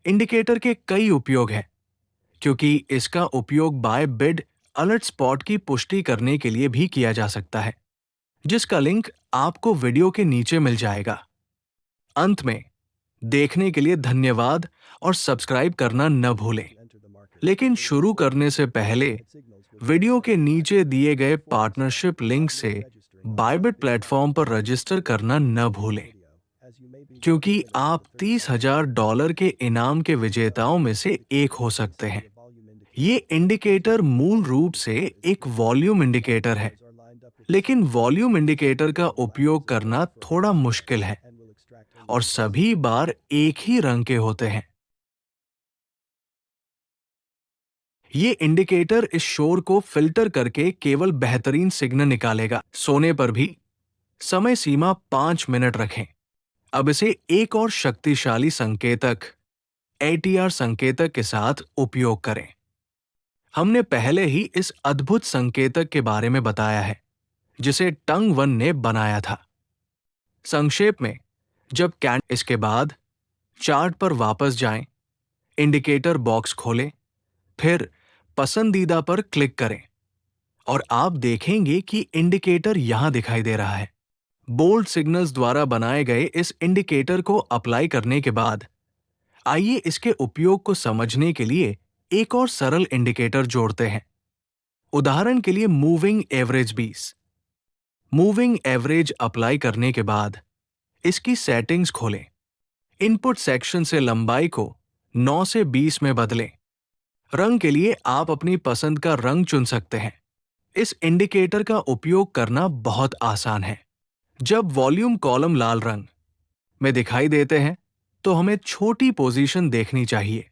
Indicator के कई उपयोग हैं, क्योंकि इसका उपयोग बाय बिड अलर्ट स्पॉट की पुष्टि करने के लिए भी किया जा सकता है, जिसका लिंक आपको वीडियो के नीचे मिल जाएगा। अंत में, देखने के लिए धन्यवाद और सब्सक्राइब करना न भूलें। लेकिन शुरू करने से पहले वीडियो के नीचे दिए गए पार्टनरशिप लिंक से बायबिट प्लेटफॉर्म पर रजिस्टर करना न भूलें, क्योंकि आप $30,000 के इनाम के विजेताओं में से एक हो सकते हैं। ये इंडिकेटर मूल रूप से एक वॉल्यूम इंडिकेटर है, लेकिन वॉल्यूम इंडिकेटर का उपयोग करना थोड़ा मुश्किल है और सभी बार एक ही रंग के होते हैं। ये इंडिकेटर इस शोर को फिल्टर करके केवल बेहतरीन सिग्नल निकालेगा। सोने पर भी समय सीमा 5 मिनट रखें। अब इसे एक और शक्तिशाली संकेतक ATR संकेतक के साथ उपयोग करें। हमने पहले ही इस अद्भुत संकेतक के बारे में बताया है, जिसे टंग वन ने बनाया था। संक्षेप में, जब इसके बाद चार्ट पर वापस जाएं, इंडिकेटर बॉक्स खोलें, फिर पसंदीदा पर क्लिक करें और आप देखेंगे कि इंडिकेटर यहां दिखाई दे रहा है। बोल्ड सिग्नल्स द्वारा बनाए गए इस इंडिकेटर को अप्लाई करने के बाद आइए इसके उपयोग को समझने के लिए एक और सरल इंडिकेटर जोड़ते हैं। उदाहरण के लिए moving average 20। Moving average apply करने के बाद इसकी सेटिंग्स खोलें। इनपुट सेक्शन से लंबाई को 9 से 20 में बदलें। रंग के लिए आप अपनी पसंद का रंग चुन सकते हैं। इस इंडिकेटर का उपयोग करना बहुत आसान है। जब वॉल्यूम कॉलम लाल रंग में दिखाई देते हैं, तो हमें छोटी पोजीशन देखनी चाहिए,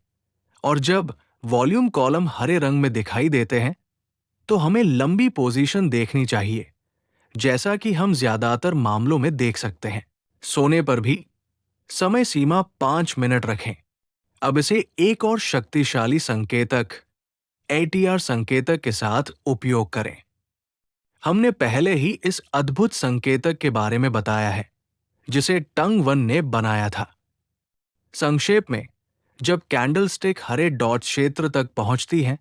और जब वॉल्यूम कॉलम हरे रंग में दिखाई देते हैं, तो हमें लंबी पोजीशन देखनी चाहिए, जैसा कि हम ज्यादातर मामलों में देख सकते हैं। सोने पर भी समय सीमा 5 मिनट रखें। अब इसे एक और शक्तिशाली संकेतक ATR संकेतक के साथ उपयोग करें। हमने पहले ही इस अद्भुत संकेतक के बारे में बताया है, जिसे टंग वन ने बनाया था। संक्षेप में, जब कैंडलस्टिक हरे डॉट क्षेत्र तक पहुंचती है,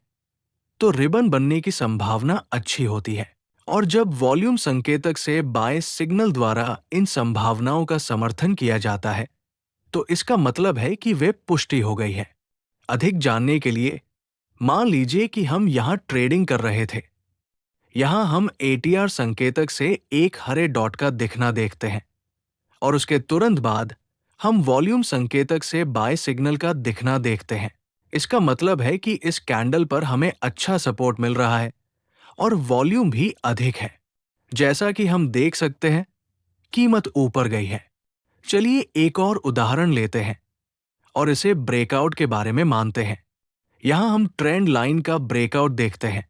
तो रिबन बनने की संभावना अच्छी होती है, और जब वॉल्यूम संकेतक से बाय सिग्नल द्वारा इन संभावनाओं का समर्थन किया जाता है, तो इसका मतलब है कि वे पुष्टि हो गई है। अधिक जानने के लिए मान लीजिए कि हम यहां ट्रेडिंग कर रहे थे। यहां हम ATR संकेतक से एक हरे डॉट का दिखना देखते हैं, और उसके तुरंत बाद हम वॉल्यूम संकेतक से बाय सिग्नल का दिखना देखते हैं। इसका मतलब है कि इस कैंडल पर हमें अच्छा सपोर्ट मिल रहा है और वॉल्यूम भी अधिक है। जैसा कि हम देख सकते हैं, कीमत ऊपर गई है। चलिए एक और उदाहरण लेते हैं और इसे ब्रेकआउट के बारे में मानते हैं। यहां हम ट्रेंड लाइन का ब्रेकआउट देखते हैं,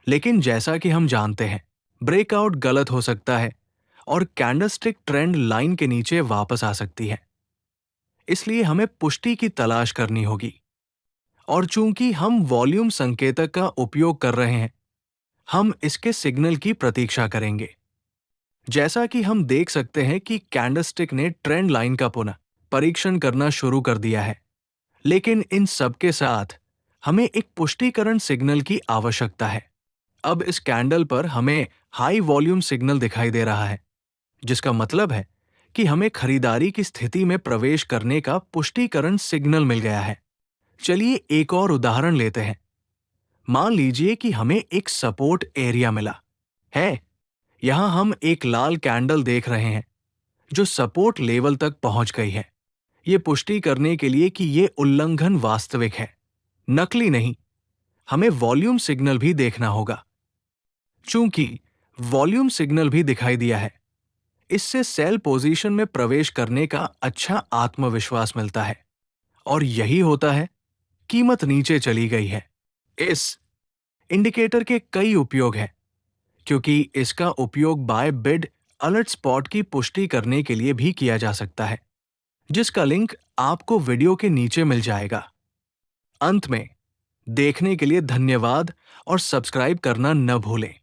लेकिन जैसा कि हम जानते हैं, ब्रेकआउट गलत हो सकता है और कैंडलस्टिक ट्रेंड लाइन के नीचे वापस आ सकती है। इसलिए हमें पुष्टि की तलाश करनी होगी, और चूंकि हम वॉल्यूम संकेतक का उपयोग कर रहे हैं, हम इसके सिग्नल की प्रतीक्षा करेंगे। जैसा कि हम देख सकते हैं कि कैंडलस्टिक ने ट्रेंड लाइन का पुनः परीक्षण करना शुरू कर दिया है, लेकिन इन सब के साथ हमें एक पुष्टिकरण सिग्नल की आवश्यकता है। अब इस कैंडल पर हमें हाई वॉल्यूम सिग्नल दिखाई दे रहा है, जिसका मतलब है कि हमें खरीदारी की स्थिति में प्रवेश करने का पुष्टिकरण सिग्नल मिल गया है। चलिए एक और उदाहरण लेते हैं। मान लीजिए कि हमें एक सपोर्ट एरिया मिला है। यहां हम एक लाल कैंडल देख रहे हैं, जो सपोर्ट लेवल तक पहुंच गई है। ये पुष्टि करने के लिए कि ये उल्लंघन वास्तविक है, नकली नहीं, हमें वॉल्यूम सिग्नल भी देखना होगा। चूंकि वॉल्यूम सिग्नल भी दिखाई दिया है, इससे सेल पोजीशन में प्रवेश करने का अच्छा आत्मविश्वास मिलता है, और यही होता है, कीमत नीचे चली गई है। इस इंडिकेटर के कई उपयोग हैं, क्योंकि इसका उपयोग बाय बिड अलर्ट स्पॉट की पुष्टि करने के लिए भी किया जा सकता है, जिसका लिंक आपको वीडियो के नीचे मिल जाएगा। अंत में, देखने के लिए धन्यवाद और सब्सक्राइब करना न भूलें।